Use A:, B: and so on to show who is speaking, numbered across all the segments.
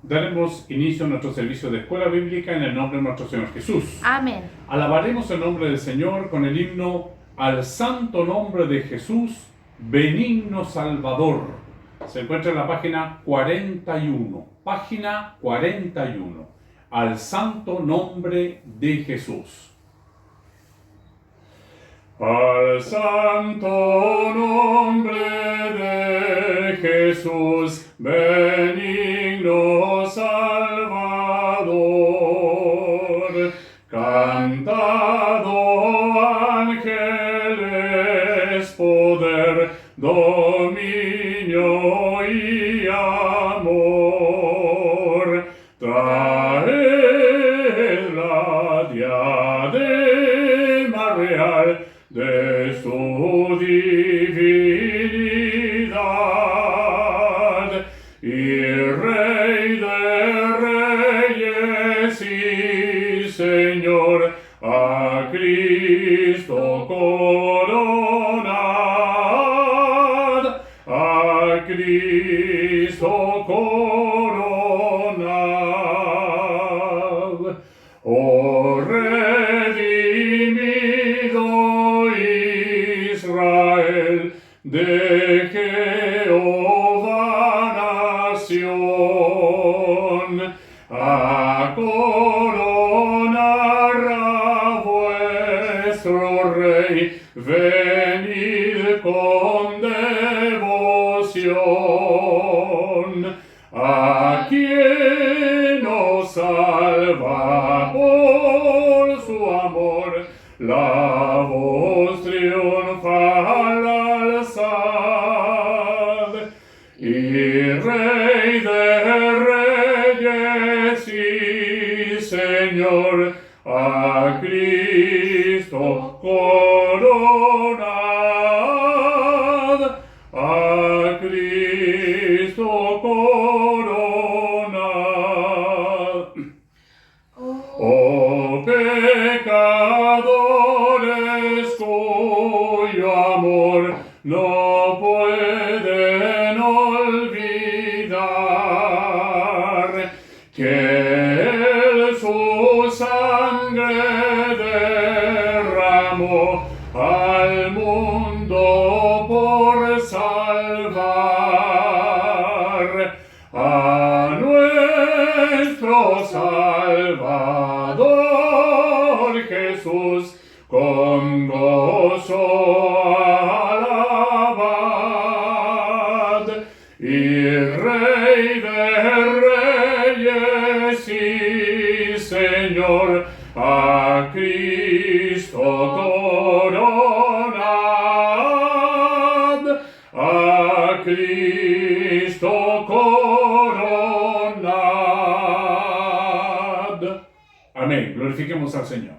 A: Daremos inicio a nuestro servicio de escuela bíblica en el nombre de nuestro Señor Jesús.
B: Amén.
A: Alabaremos el nombre del Señor con el himno Al santo nombre de Jesús, benigno Salvador. Se encuentra en la página 41. Página 41. Al santo nombre de Jesús. Al santo nombre de Jesús, benigno Salvador, cantado ángeles, poder, dominio y amor, traed la diadema real de su divinidad, y Rey de reyes y Señor, a Cristo coronad, a Cristo coronad. Oh redimido Israel, de Jehová nación, a coronar a vuestro Rey, venid con devoción, a quien nos salva por su amor, la voz triunfal alzad, y Rey de reyes y Señor, a Cristo coronad, a Cristo coronad. Oh pecadores cuyo amor no pueden olvidar, que Él su sangre derramó al mundo por salvar a nuestro Salvador Jesús, con gozo alabad, y Rey de reyes y Señor, a Cristo coronad, a Cristo coronad. Amén. Glorifiquemos al Señor.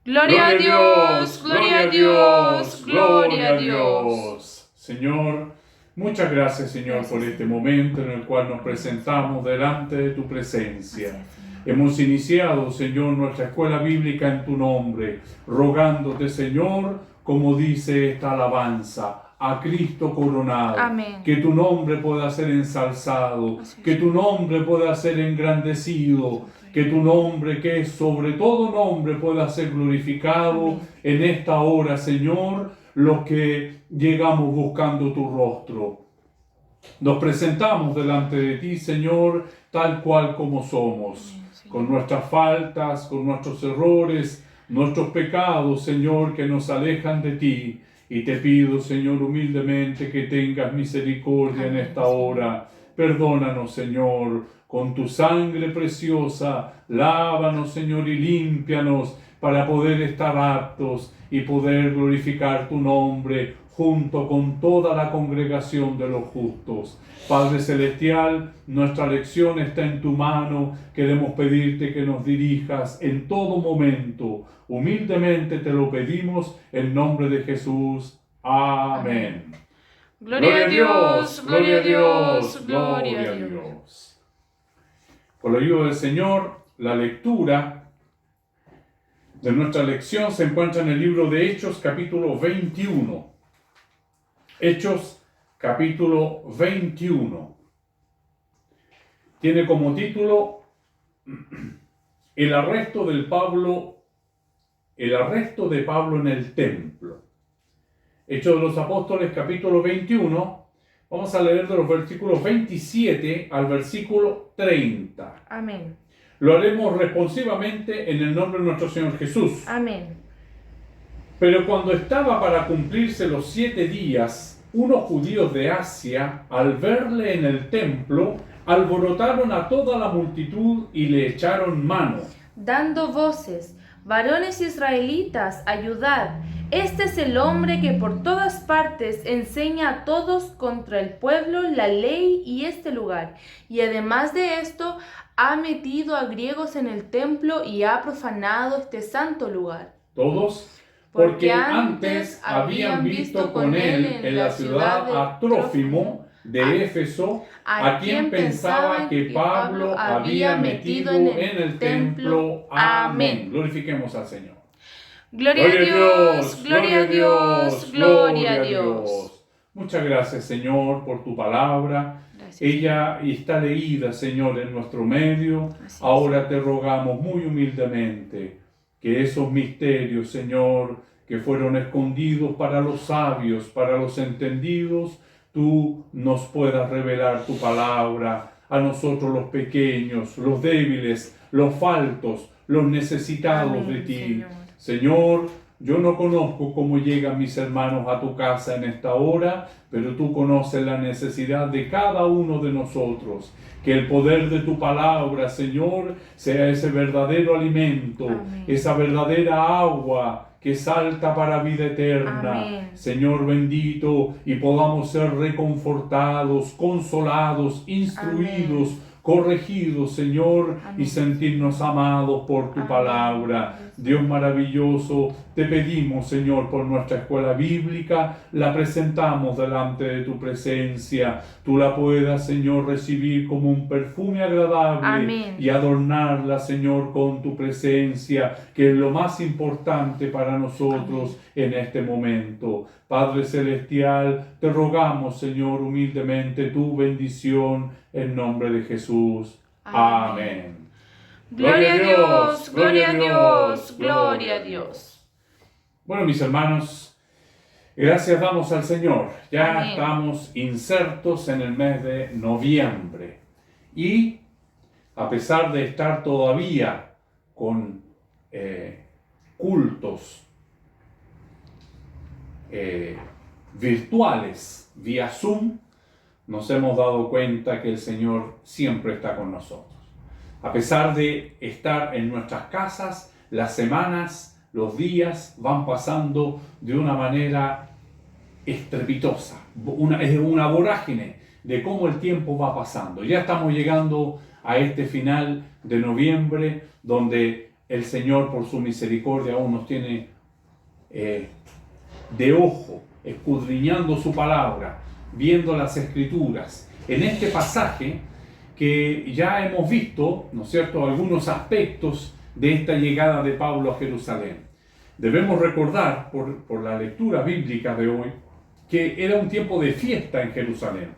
B: Gloria a Dios, gloria a Dios, gloria a Dios.
A: Señor, muchas gracias, Señor, por este momento en el cual nos presentamos delante de tu presencia. Hemos iniciado, Señor, nuestra escuela bíblica en tu nombre, rogándote, Señor, como dice esta alabanza, a Cristo coronado.
B: Amén.
A: Que tu nombre pueda ser ensalzado, que tu nombre pueda ser engrandecido, que tu nombre, que es sobre todo nombre, pueda ser glorificado. Amén. En esta hora, Señor, los que llegamos buscando tu rostro. Nos presentamos delante de ti, Señor, tal cual como somos, con nuestras faltas, con nuestros errores, nuestros pecados, Señor, que nos alejan de ti. Y te pido, Señor, humildemente que tengas misericordia en esta hora. Perdónanos, Señor, con tu sangre preciosa. Lávanos, Señor, y límpianos para poder estar aptos y poder glorificar tu nombre junto con toda la congregación de los justos. Padre Celestial, nuestra lección está en tu mano. Queremos pedirte que nos dirijas en todo momento. Humildemente te lo pedimos en nombre de Jesús. Amén.
B: Gloria a Dios, gloria a Dios, gloria a Dios.
A: Por la ayuda del Señor, la lectura de nuestra lección se encuentra en el libro de Hechos, capítulo 21. Hechos, capítulo 21. tiene como título el arresto de Pablo en el templo. Hechos de los Apóstoles, capítulo 21. Vamos a leer de los versículos 27 al versículo 30.
B: Amén.
A: Lo haremos responsivamente en el nombre de nuestro Señor Jesús.
B: Amén.
A: Pero cuando estaba para cumplirse los 7 días, unos judíos de Asia, al verle en el templo, alborotaron a toda la multitud y le echaron mano,
B: Dando voces, varones israelitas, ayudad. Este es el hombre que por todas partes enseña a todos contra el pueblo la ley y este lugar. Y además de esto, ha metido a griegos en el templo y ha profanado este santo lugar.
A: todos, porque antes habían visto con él en la ciudad a Trófimo de Éfeso, a quien pensaba que Pablo había metido en el templo. Amén. Glorifiquemos al Señor.
B: Gloria a Dios, gloria a Dios, gloria a Dios.
A: Muchas gracias, Señor, por tu palabra.
B: Gracias.
A: Ella está leída, Señor, en nuestro medio.
B: Así es.
A: Ahora te rogamos muy humildemente que esos misterios, Señor, que fueron escondidos para los sabios, para los entendidos, tú nos puedas revelar tu palabra a nosotros los pequeños, los débiles, los faltos, los necesitados
B: Amén,
A: de ti.
B: Señor.
A: Señor, yo no conozco cómo llegan mis hermanos a tu casa en esta hora, pero tú conoces la necesidad de cada uno de nosotros. Que el poder de tu palabra, Señor, sea ese verdadero alimento,
B: Amén.
A: esa verdadera agua que salta para vida eterna.
B: Amén.
A: Señor bendito, y podamos ser reconfortados, consolados, instruidos,
B: Amén.
A: corregidos, Señor,
B: Amén.
A: y sentirnos amados por tu
B: Amén.
A: palabra. Dios maravilloso, te pedimos, Señor, por nuestra escuela bíblica, la presentamos delante de tu presencia. Tú la puedas, Señor, recibir como un perfume agradable.
B: Amén.
A: Y adornarla, Señor, con tu presencia, que es lo más importante para nosotros en este momento. Padre Celestial, te rogamos, Señor, humildemente tu bendición en nombre de Jesús. Amén.
B: Gloria a Dios, gloria a Dios, gloria a Dios.
A: Bueno, mis hermanos, gracias damos al Señor. Ya
B: Amén.
A: estamos insertos en el mes de noviembre. Y a pesar de estar todavía con cultos virtuales vía Zoom, nos hemos dado cuenta que el Señor siempre está con nosotros. A pesar de estar en nuestras casas, las semanas, los días van pasando de una manera estrepitosa. Es una vorágine de cómo el tiempo va pasando. Ya estamos llegando a este final de noviembre, donde el Señor, por su misericordia, aún nos tiene de ojo, escudriñando su palabra, viendo las Escrituras. En este pasaje que ya hemos visto, ¿no es cierto?, algunos aspectos de esta llegada de Pablo a Jerusalén. Debemos recordar, por la lectura bíblica de hoy, que era un tiempo de fiesta en Jerusalén.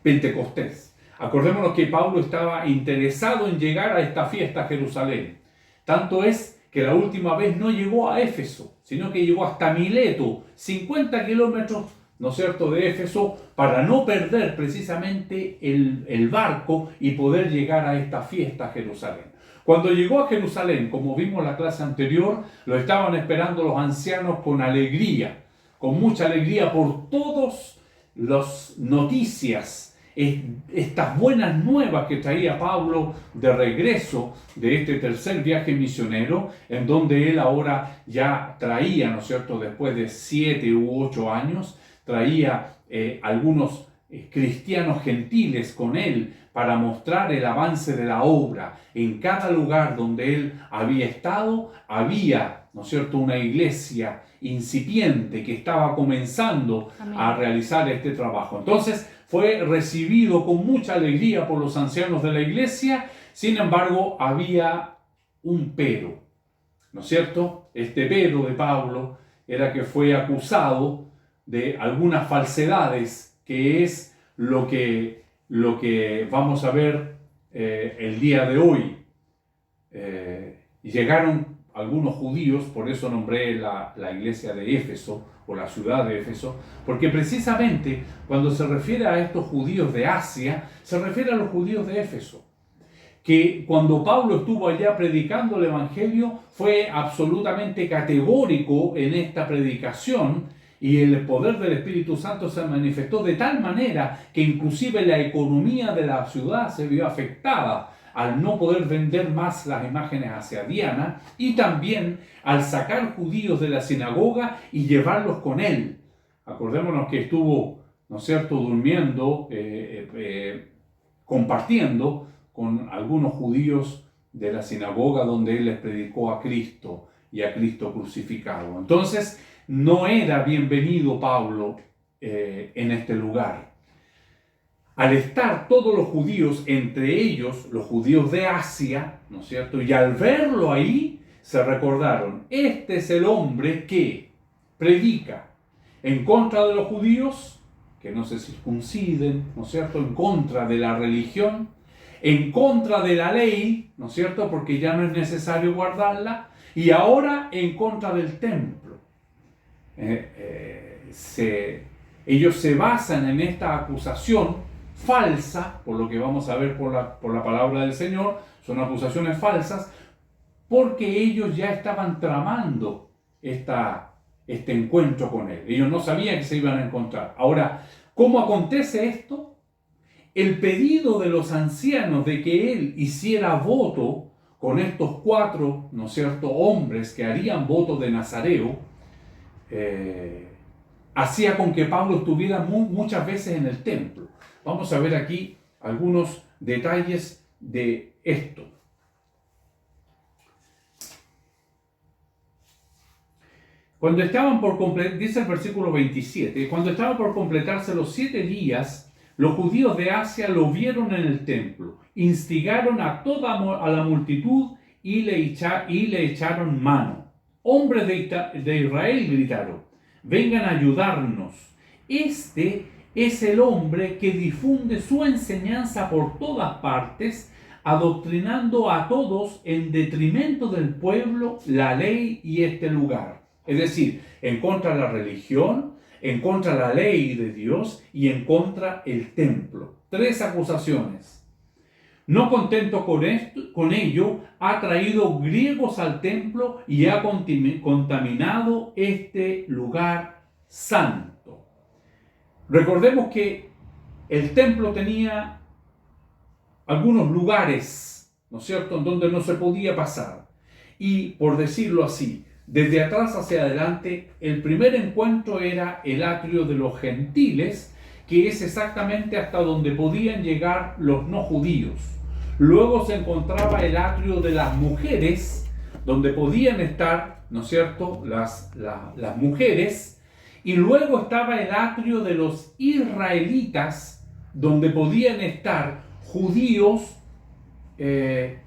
A: Pentecostés. Acordémonos que Pablo estaba interesado en llegar a esta fiesta a Jerusalén. Tanto es que la última vez no llegó a Éfeso, sino que llegó hasta Mileto, 50 kilómetros, ¿no es cierto?, de Éfeso, para no perder precisamente el barco y poder llegar a esta fiesta a Jerusalén. Cuando llegó a Jerusalén, como vimos en la clase anterior, lo estaban esperando los ancianos con alegría, con mucha alegría por todas las noticias, estas buenas nuevas que traía Pablo de regreso de este tercer viaje misionero, en donde él ahora ya traía, ¿no es cierto?, después de 7 u 8 años, traía algunos cristianos gentiles con él para mostrar el avance de la obra. En cada lugar donde él había estado, había, ¿no es cierto?, una iglesia incipiente que estaba comenzando
B: Amén.
A: a realizar este trabajo. Entonces fue recibido con mucha alegría por los ancianos de la iglesia. Sin embargo, había un pero, ¿no es cierto? Este pero de Pablo era que fue acusado de algunas falsedades, que es lo que lo que vamos a ver el día de hoy. Llegaron algunos judíos, por eso nombré la iglesia de Éfeso, o la ciudad de Éfeso, porque precisamente cuando se refiere a estos judíos de Asia, se refiere a los judíos de Éfeso, que cuando Pablo estuvo allá predicando el Evangelio, fue absolutamente categórico en esta predicación, y el poder del Espíritu Santo se manifestó de tal manera que inclusive la economía de la ciudad se vio afectada al no poder vender más las imágenes hacia Diana, y también al sacar judíos de la sinagoga y llevarlos con él. Acordémonos que estuvo, ¿no es cierto?, durmiendo, compartiendo con algunos judíos de la sinagoga donde él les predicó a Cristo y a Cristo crucificado. Entonces, no era bienvenido Pablo en este lugar. Al estar todos los judíos, entre ellos los judíos de Asia, ¿no es cierto?, y al verlo ahí, se recordaron, este es el hombre que predica en contra de los judíos, que no se circunciden, ¿no es cierto?, en contra de la religión, en contra de la ley, ¿no es cierto?, porque ya no es necesario guardarla, y ahora en contra del templo. Ellos se basan en esta acusación falsa, por lo que vamos a ver por la palabra del Señor, son acusaciones falsas, porque ellos ya estaban tramando este encuentro con él. Ellos no sabían que se iban a encontrar. Ahora, ¿cómo acontece esto? El pedido de los ancianos de que él hiciera voto con estos 4, ¿no es cierto?, hombres que harían voto de Nazareo, hacía con que Pablo estuviera muchas veces en el templo. Vamos a ver aquí algunos detalles de esto. Cuando estaban por completar, dice el versículo 27, cuando estaban por completarse los 7 días, los judíos de Asia lo vieron en el templo, instigaron a la multitud y le echaron mano. Hombres de Israel, gritaron, vengan a ayudarnos. Este es el hombre que difunde su enseñanza por todas partes, adoctrinando a todos en detrimento del pueblo, la ley y este lugar. Es decir, en contra de la religión, en contra de la ley de Dios y en contra del templo. 3 acusaciones. No contento con ello, ha traído griegos al templo y ha contaminado este lugar santo. Recordemos que el templo tenía algunos lugares, ¿no es cierto?, en donde no se podía pasar. Y, por decirlo así, desde atrás hacia adelante, el primer encuentro era el atrio de los gentiles, que es exactamente hasta donde podían llegar los no judíos. Luego se encontraba el atrio de las mujeres, donde podían estar, ¿no es cierto?, las mujeres. Y luego estaba el atrio de los israelitas, donde podían estar judíos que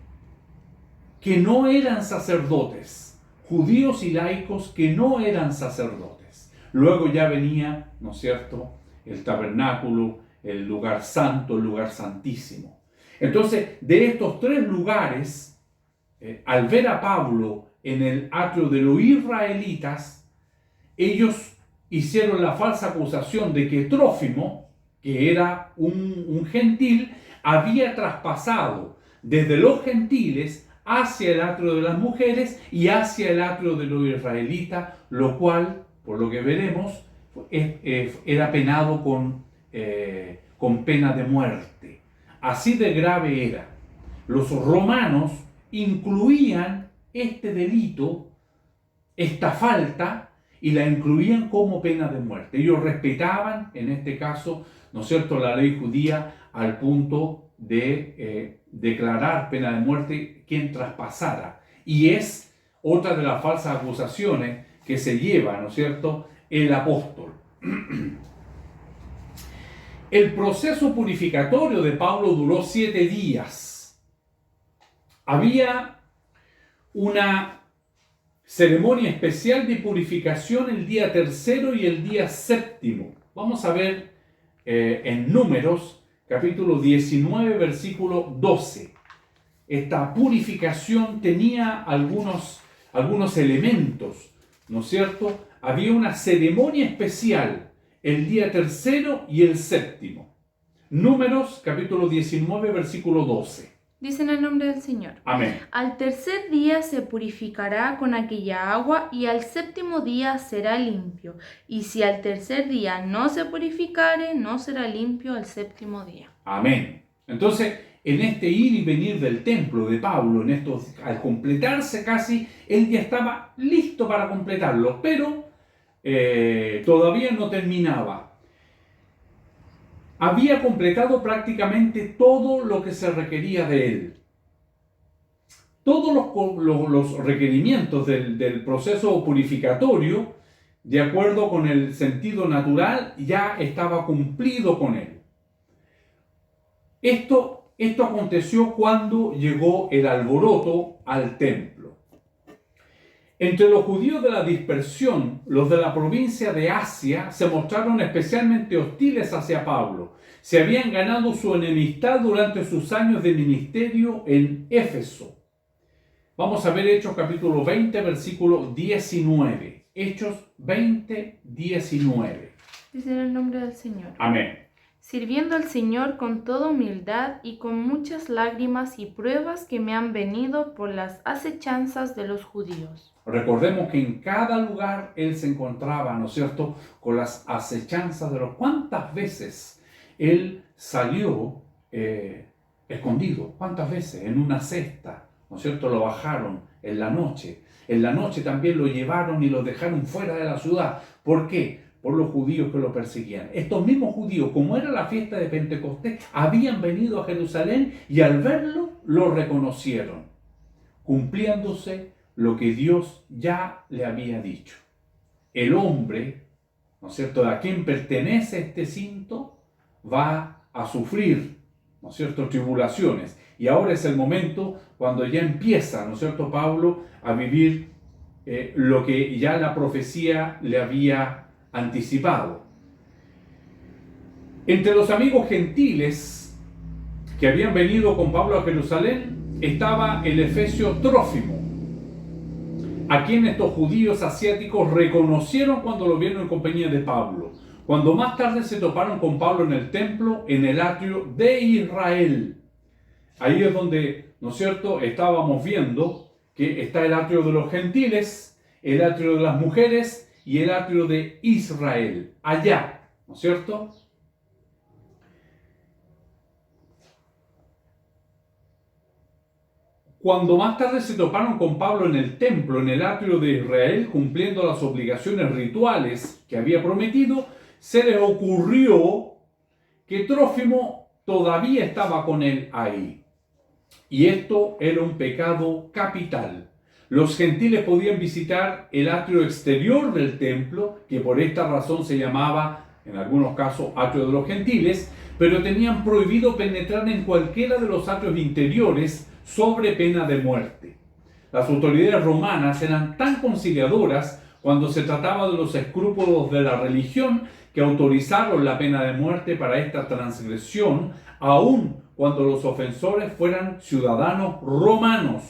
A: no eran sacerdotes. Judíos y laicos que no eran sacerdotes. Luego ya venía, ¿no es cierto?, el tabernáculo, el lugar santo, el lugar santísimo. Entonces, de estos 3 lugares, al ver a Pablo en el atrio de los israelitas, ellos hicieron la falsa acusación de que Trófimo, que era un gentil, había traspasado desde los gentiles hacia el atrio de las mujeres y hacia el atrio de los israelitas, lo cual, por lo que veremos, era penado con pena de muerte. Así de grave era. Los romanos incluían este delito, esta falta, y la incluían como pena de muerte. Ellos respetaban, en este caso, ¿no es cierto?, la ley judía al punto de declarar pena de muerte quien traspasara. Y es otra de las falsas acusaciones que se lleva, ¿no es cierto?, el apóstol. El proceso purificatorio de Pablo duró 7 días. Había una ceremonia especial de purificación el día 3º y el día 7º. Vamos a ver en Números, capítulo 19, versículo 12. Esta purificación tenía algunos elementos, ¿no es cierto? Había una ceremonia especial el día tercero y el séptimo. Números, capítulo 19, versículo 12.
B: Dice en el nombre del Señor.
A: Amén.
B: Al tercer día se purificará con aquella agua y al séptimo día será limpio. Y si al tercer día no se purificare, no será limpio al séptimo día.
A: Amén. Entonces, en este ir y venir del templo de Pablo, al completarse casi, él ya estaba listo para completarlo, pero todavía no terminaba. Había completado prácticamente todo lo que se requería de él. Todos los requerimientos del proceso purificatorio, de acuerdo con el sentido natural, ya estaba cumplido con él. Esto aconteció cuando llegó el alboroto al templo. Entre los judíos de la dispersión, los de la provincia de Asia se mostraron especialmente hostiles hacia Pablo. Se habían ganado su enemistad durante sus años de ministerio en Éfeso. Vamos a ver Hechos capítulo 20, versículo 19. Hechos 20, 19.
B: Dice en el nombre del Señor.
A: Amén.
B: Sirviendo al Señor con toda humildad y con muchas lágrimas y pruebas que me han venido por las acechanzas de los judíos.
A: Recordemos que en cada lugar él se encontraba, ¿no es cierto?, con las acechanzas de los... ¿Cuántas veces él salió escondido? ¿Cuántas veces? En una cesta, ¿no es cierto?, lo bajaron en la noche. En la noche también lo llevaron y lo dejaron fuera de la ciudad. ¿Por qué? Por los judíos que lo perseguían. Estos mismos judíos, como era la fiesta de Pentecostés, habían venido a Jerusalén y al verlo lo reconocieron, cumpliéndose lo que Dios ya le había dicho. El hombre, ¿no es cierto?, a quien pertenece este cinto, va a sufrir, ¿no es cierto?, tribulaciones. Y ahora es el momento cuando ya empieza, ¿no es cierto?, Pablo a vivir lo que ya la profecía le había anticipado. Entre los amigos gentiles que habían venido con Pablo a Jerusalén estaba el efesio Trófimo, a quien estos judíos asiáticos reconocieron cuando lo vieron en compañía de Pablo, cuando más tarde se toparon con Pablo en el templo, en el atrio de Israel. Ahí es donde, ¿no es cierto?, estábamos viendo que está el atrio de los gentiles, el atrio de las mujeres y el atrio de Israel, allá, ¿no es cierto? Cuando más tarde se toparon con Pablo en el templo, en el atrio de Israel, cumpliendo las obligaciones rituales que había prometido, se les ocurrió que Trófimo todavía estaba con él ahí. Y esto era un pecado capital. Los gentiles podían visitar el atrio exterior del templo, que por esta razón se llamaba, en algunos casos, atrio de los gentiles, pero tenían prohibido penetrar en cualquiera de los atrios interiores sobre pena de muerte. Las autoridades romanas eran tan conciliadoras cuando se trataba de los escrúpulos de la religión que autorizaron la pena de muerte para esta transgresión, aun cuando los ofensores fueran ciudadanos romanos.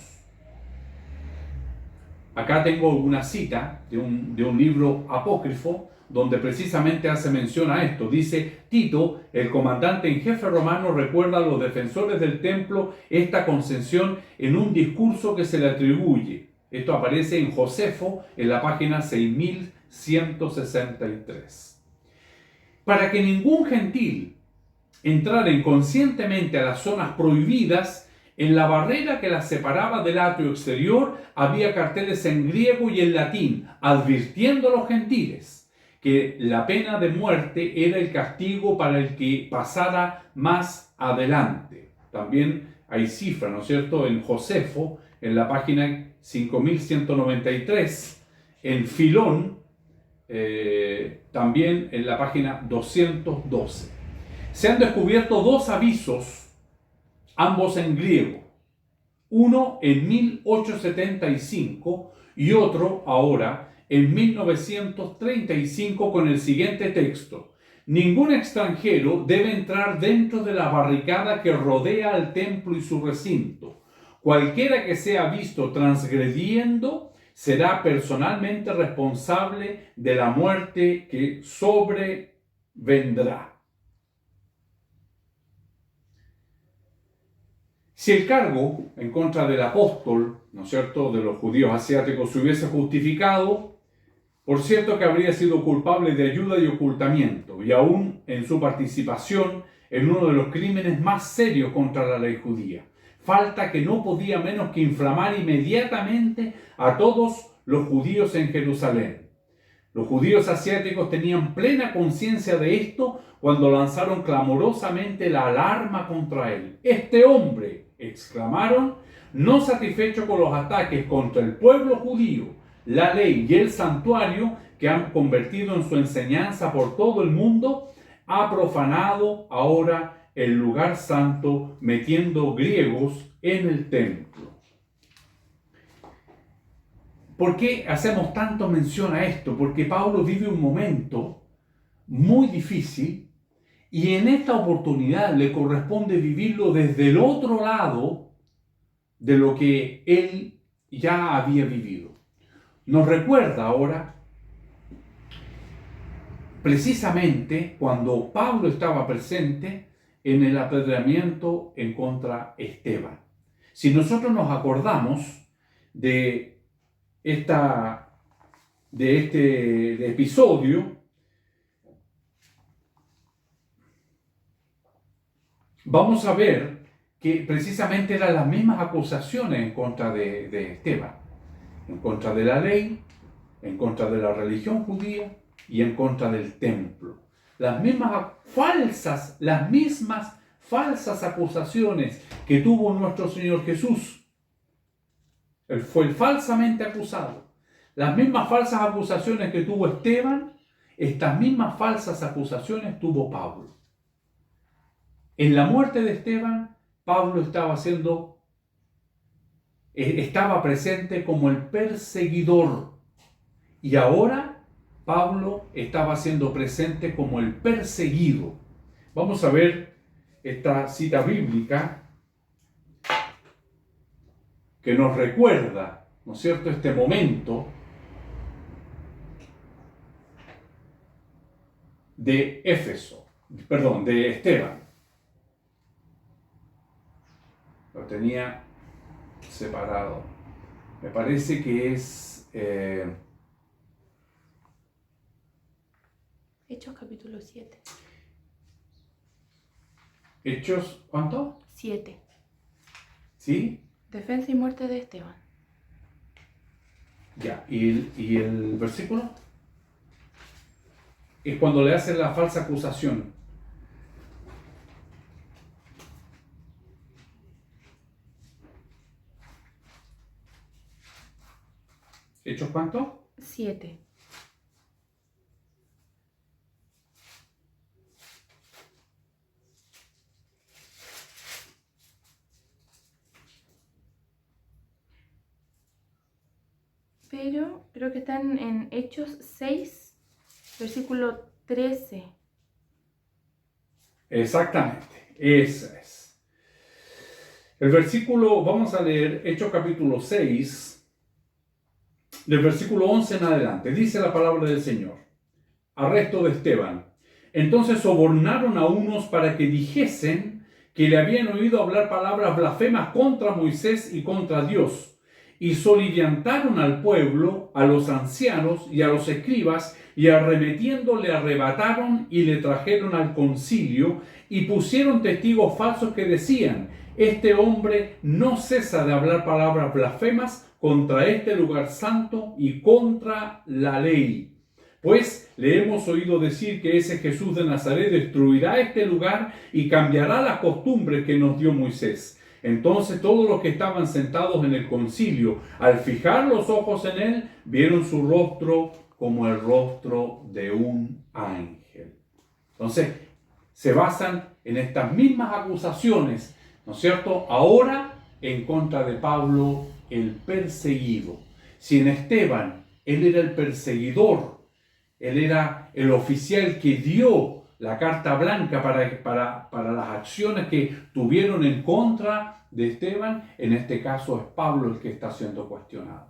A: Acá tengo una cita de un libro apócrifo donde precisamente hace mención a esto. Dice: Tito, el comandante en jefe romano, recuerda a los defensores del templo esta concesión en un discurso que se le atribuye. Esto aparece en Josefo, en la página 6163. Para que ningún gentil entrara inconscientemente a las zonas prohibidas, en la barrera que las separaba del atrio exterior había carteles en griego y en latín, advirtiendo a los gentiles que la pena de muerte era el castigo para el que pasara más adelante. También hay cifra, ¿no es cierto?, en Josefo, en la página 5193, en Filón, también en la página 212. Se han descubierto dos avisos, ambos en griego, uno en 1875 y otro ahora en 1935 con el siguiente texto: ningún extranjero debe entrar dentro de la barricada que rodea al templo y su recinto. Cualquiera que sea visto transgrediendo será personalmente responsable de la muerte que sobrevendrá. Si el cargo en contra del apóstol, ¿no es cierto?, de los judíos asiáticos se hubiese justificado, por cierto que habría sido culpable de ayuda y ocultamiento, y aún en su participación en uno de los crímenes más serios contra la ley judía. Falta que no podía menos que inflamar inmediatamente a todos los judíos en Jerusalén. Los judíos asiáticos tenían plena conciencia de esto cuando lanzaron clamorosamente la alarma contra él. «Este hombre», exclamaron, no satisfecho con los ataques contra el pueblo judío, la ley y el santuario que han convertido en su enseñanza por todo el mundo, ha profanado ahora el lugar santo metiendo griegos en el templo. ¿Por qué hacemos tanto mención a esto? Porque Pablo vive un momento muy difícil y en esta oportunidad le corresponde vivirlo desde el otro lado de lo que él ya había vivido. Nos recuerda ahora precisamente cuando Pablo estaba presente en el apedreamiento en contra de Esteban. Si nosotros nos acordamos de este episodio, vamos a ver que precisamente eran las mismas acusaciones en contra de Esteban, en contra de la ley, en contra de la religión judía y en contra del templo. Las mismas falsas acusaciones que tuvo nuestro Señor Jesús. Él fue falsamente acusado. Las mismas falsas acusaciones que tuvo Esteban, estas mismas falsas acusaciones tuvo Pablo. En la muerte de Esteban, Pablo estaba presente como el perseguidor. Y ahora Pablo estaba siendo presente como el perseguido. Vamos a ver esta cita bíblica que nos recuerda, ¿no es cierto?, este momento de Esteban. Lo tenía separado. Me parece que es
B: Hechos capítulo 7.
A: Hechos, ¿cuánto?
B: 7.
A: ¿Sí?
B: Defensa y muerte de Esteban.
A: Ya, ¿y el versículo? Es cuando le hacen la falsa acusación. ¿Hechos cuánto?
B: 7. Pero creo que están en Hechos 6, versículo 13.
A: Exactamente, esa es. El versículo, vamos a leer Hechos capítulo 6, del versículo 11 en adelante. Dice la palabra del Señor. Arresto de Esteban. Entonces sobornaron a unos para que dijesen que le habían oído hablar palabras blasfemas contra Moisés y contra Dios. Y soliviantaron al pueblo, a los ancianos y a los escribas, y arremetiendo le arrebataron y le trajeron al concilio, y pusieron testigos falsos que decían: este hombre no cesa de hablar palabras blasfemas contra este lugar santo y contra la ley. Pues le hemos oído decir que ese Jesús de Nazaret destruirá este lugar y cambiará las costumbres que nos dio Moisés. Entonces todos los que estaban sentados en el concilio, al fijar los ojos en él, vieron su rostro como el rostro de un ángel. Entonces, se basan en estas mismas acusaciones, ¿no es cierto?, ahora en contra de Pablo, el perseguido. Si en Esteban, él era el perseguidor, él era el oficial que dio la carta blanca para las acciones que tuvieron en contra de Esteban. En este caso es Pablo el que está siendo cuestionado,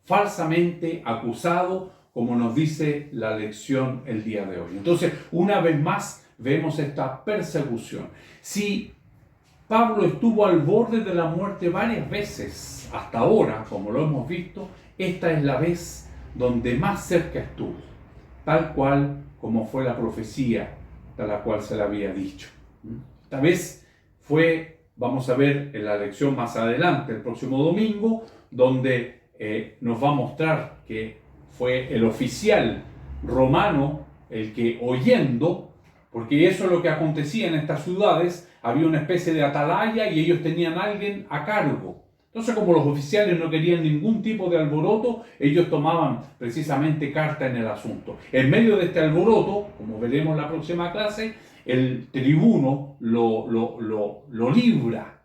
A: falsamente acusado, como nos dice la lección el día de hoy. Entonces, una vez más, vemos esta persecución. Si Pablo estuvo al borde de la muerte varias veces hasta ahora, como lo hemos visto, esta es la vez donde más cerca estuvo, tal cual como fue la profecía de la cual se le había dicho. Esta vez fue, vamos a ver en la lección más adelante, el próximo domingo, donde nos va a mostrar que fue el oficial romano el que, oyendo, porque eso es lo que acontecía en estas ciudades, había una especie de atalaya y ellos tenían a alguien a cargo. Entonces, como los oficiales no querían ningún tipo de alboroto, ellos tomaban precisamente carta en el asunto. En medio de este alboroto, como veremos en la próxima clase, el tribuno lo libra,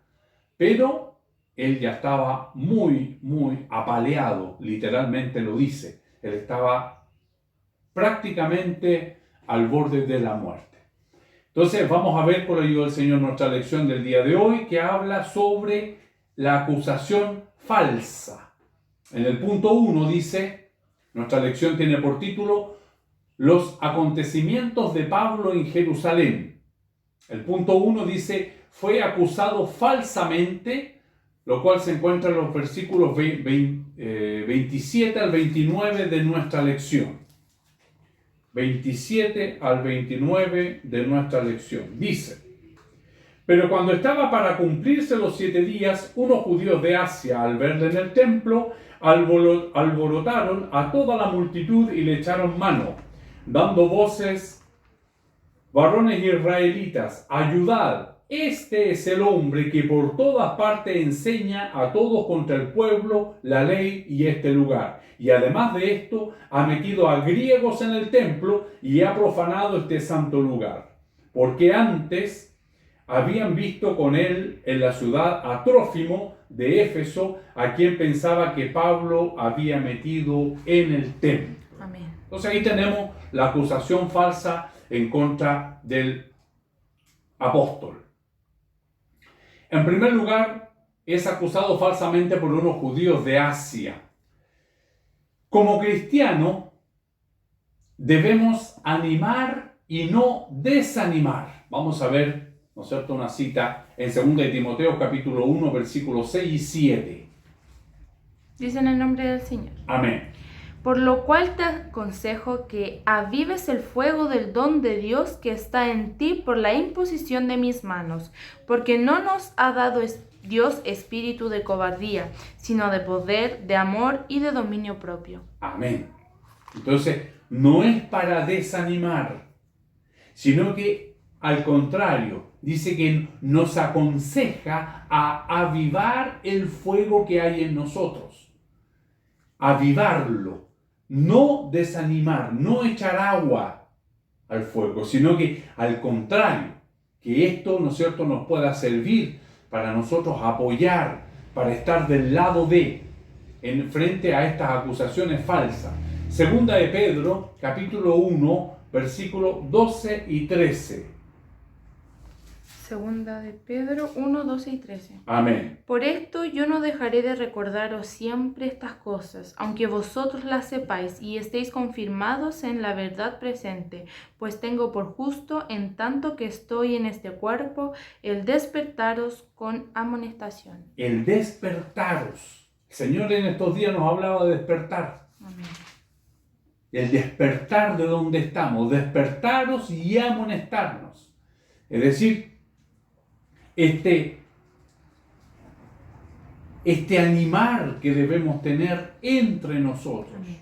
A: pero él ya estaba muy apaleado, literalmente lo dice. Él estaba prácticamente al borde de la muerte. Entonces vamos a ver, por la ayuda del Señor, nuestra lección del día de hoy, que habla sobre la acusación falsa. En el punto 1 dice, nuestra lección tiene por título, los acontecimientos de Pablo en Jerusalén. El punto 1 dice, fue acusado falsamente, lo cual se encuentra en los versículos 27 al 29 de nuestra lección. 27 al 29 de nuestra lección. Dice, pero cuando estaba para cumplirse los 7 días, unos judíos de Asia, al verle en el templo, alborotaron a toda la multitud y le echaron mano, dando voces, varones israelitas, ayudad. Este es el hombre que por todas partes enseña a todos contra el pueblo, la ley y este lugar. Y además de esto, ha metido a griegos en el templo y ha profanado este santo lugar. Porque antes habían visto con él en la ciudad a Trófimo de Éfeso, a quien pensaba que Pablo había metido en el templo.
B: Amén.
A: Entonces ahí tenemos la acusación falsa en contra del apóstol. En primer lugar, es acusado falsamente por unos judíos de Asia. Como cristiano, debemos animar y no desanimar. Vamos a ver, ¿no es cierto?, una cita en 2 de Timoteo, capítulo 1, versículos 6 y 7.
B: Dice en el nombre del Señor.
A: Amén.
B: Por lo cual te aconsejo que avives el fuego del don de Dios que está en ti por la imposición de mis manos, porque no nos ha dado Dios espíritu de cobardía, sino de poder, de amor y de dominio propio.
A: Amén. Entonces, no es para desanimar, sino que al contrario, dice que nos aconseja a avivar el fuego que hay en nosotros. Avivarlo, no desanimar, no echar agua al fuego, sino que al contrario, que esto, ¿no es cierto?, nos pueda servir para nosotros apoyar, para estar del lado de, en frente a estas acusaciones falsas. Segunda de Pedro, capítulo 1, versículos 12 y 13.
B: Segunda de Pedro 1, 12 y 13.
A: Amén.
B: Por esto yo no dejaré de recordaros siempre estas cosas, aunque vosotros las sepáis y estéis confirmados en la verdad presente, pues tengo por justo, en tanto que estoy en este cuerpo, el despertaros con amonestación.
A: El despertaros. El Señor en estos días nos hablaba de despertar.
B: Amén.
A: El despertar de donde estamos, despertaros y amonestarnos. Es decir, este animar que debemos tener entre nosotros.
B: Amén.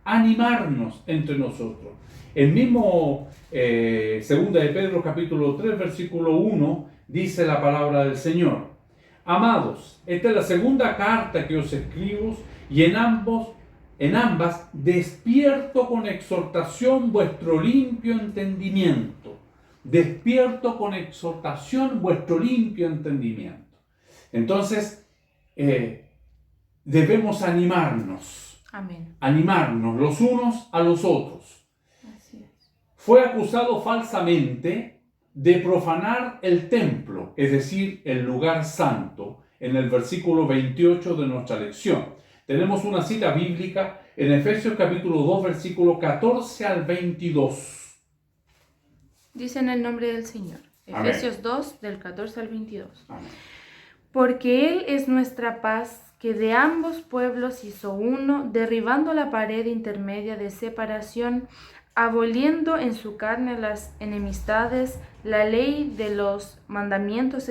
A: Animarnos entre nosotros. El mismo 2 de Pedro capítulo 3 versículo 1 dice la palabra del Señor. Amados, esta es la segunda carta que os escribo y en ambas despierto con exhortación vuestro limpio entendimiento. Despierto con exhortación vuestro limpio entendimiento. Entonces, debemos animarnos.
B: Amén.
A: Animarnos los unos a los otros.
B: Así es.
A: fue acusado falsamente de profanar el templo, es decir, el lugar santo, en el versículo 28 de nuestra lección. Tenemos una cita bíblica en Efesios capítulo 2, versículo 14 al 22.
B: Dice en el nombre del Señor.
A: Amén.
B: Efesios 2, del 14 al 22.
A: Amén.
B: Porque Él es nuestra paz, que de ambos pueblos hizo uno, derribando la pared intermedia de separación, aboliendo en su carne las enemistades, la ley de los mandamientos